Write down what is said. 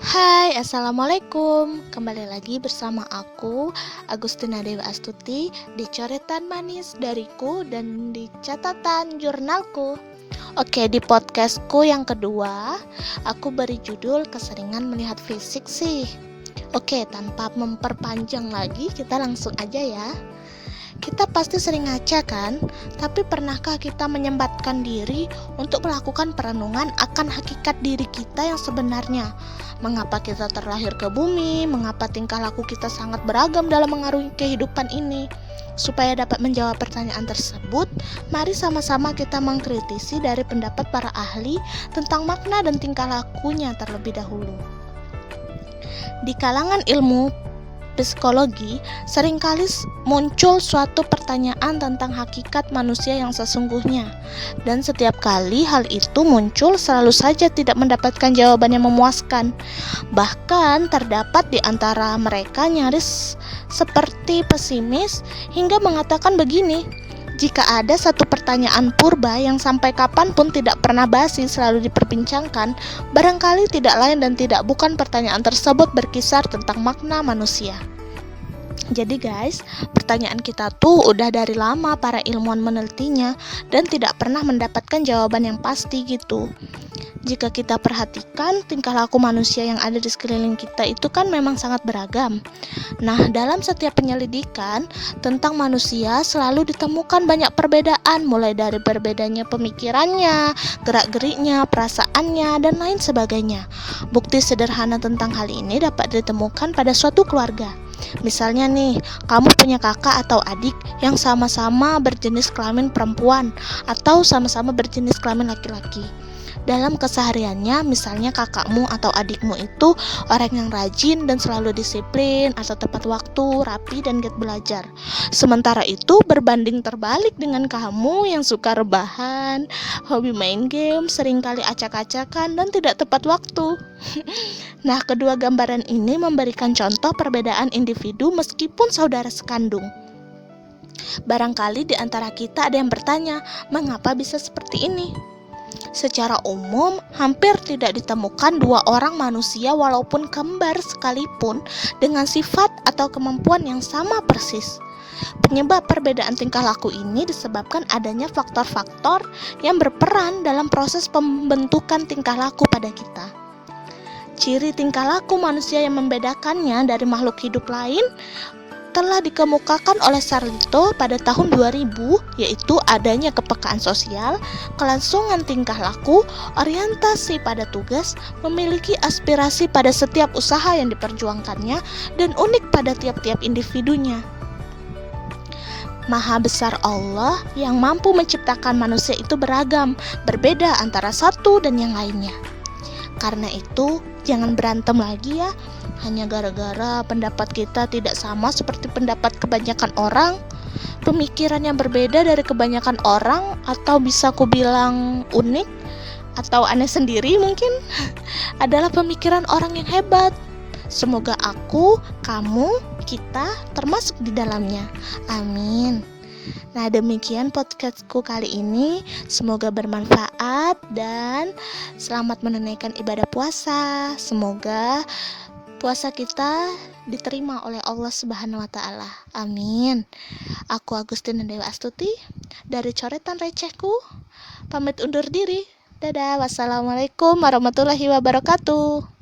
Hai, Assalamualaikum. Kembali lagi bersama aku, Agustina Dewi Astuti, di coretan manis dariku dan di catatan jurnalku. Oke, di podcastku yang kedua, aku beri judul keseringan melihat fisik sih. Oke, tanpa memperpanjang lagi, kita langsung aja ya. Kita pasti sering ngaca kan? Tapi pernahkah kita menyempatkan diri untuk melakukan perenungan akan hakikat diri kita yang sebenarnya? Mengapa kita terlahir ke bumi? Mengapa tingkah laku kita sangat beragam dalam mengarungi kehidupan ini? Supaya dapat menjawab pertanyaan tersebut, mari sama-sama kita mengkritisi dari pendapat para ahli tentang makna dan tingkah lakunya terlebih dahulu. Di kalangan ilmu psikologi, seringkali muncul suatu pertanyaan tentang hakikat manusia yang sesungguhnya. Dan setiap kali hal itu muncul, selalu saja tidak mendapatkan jawaban yang memuaskan. Bahkan terdapat di antara mereka nyaris seperti pesimis hingga mengatakan begini: jika ada satu pertanyaan purba yang sampai kapanpun tidak pernah basi selalu diperbincangkan, barangkali tidak lain dan tidak bukan pertanyaan tersebut berkisar tentang makna manusia. Jadi guys, pertanyaan kita tuh udah dari lama para ilmuwan menelitinya dan tidak pernah mendapatkan jawaban yang pasti gitu. Jika kita perhatikan, tingkah laku manusia yang ada di sekeliling kita itu kan memang sangat beragam. Nah, dalam setiap penyelidikan tentang manusia selalu ditemukan banyak perbedaan, mulai dari berbedanya pemikirannya, gerak-geriknya, perasaannya, dan lain sebagainya. Bukti sederhana tentang hal ini dapat ditemukan pada suatu keluarga. Misalnya nih, kamu punya kakak atau adik yang sama-sama berjenis kelamin perempuan atau sama-sama berjenis kelamin laki-laki. Dalam kesehariannya, misalnya kakakmu atau adikmu itu orang yang rajin dan selalu disiplin atau tepat waktu, rapi dan giat belajar. Sementara itu berbanding terbalik dengan kamu yang suka rebahan, hobi main game, seringkali acak-acakan dan tidak tepat waktu. Nah, kedua gambaran ini memberikan contoh perbedaan individu meskipun saudara sekandung. Barangkali di antara kita ada yang bertanya, mengapa bisa seperti ini? Secara umum, hampir tidak ditemukan dua orang manusia walaupun kembar sekalipun dengan sifat atau kemampuan yang sama persis. Penyebab perbedaan tingkah laku ini disebabkan adanya faktor-faktor yang berperan dalam proses pembentukan tingkah laku pada kita. Ciri tingkah laku manusia yang membedakannya dari makhluk hidup lain telah dikemukakan oleh Sarlito pada tahun 2000, yaitu adanya kepekaan sosial, kelangsungan tingkah laku, orientasi pada tugas, memiliki aspirasi pada setiap usaha yang diperjuangkannya, dan unik pada tiap-tiap individunya. Maha besar Allah yang mampu menciptakan manusia itu beragam, berbeda antara satu dan yang lainnya. Karena itu, jangan berantem lagi ya, hanya gara-gara pendapat kita tidak sama seperti pendapat kebanyakan orang. Pemikiran yang berbeda dari kebanyakan orang, atau bisa ku bilang unik atau aneh sendiri mungkin, adalah pemikiran orang yang hebat. Semoga aku, kamu, kita termasuk di dalamnya. Amin. Nah, demikian podcastku kali ini. Semoga bermanfaat dan selamat menunaikan ibadah puasa. Semoga puasa kita diterima oleh Allah Subhanahu wa taala. Amin. Aku Agustina Dewi Astuti dari coretan recehku. Pamit undur diri. Dadah. Wassalamualaikum warahmatullahi wabarakatuh.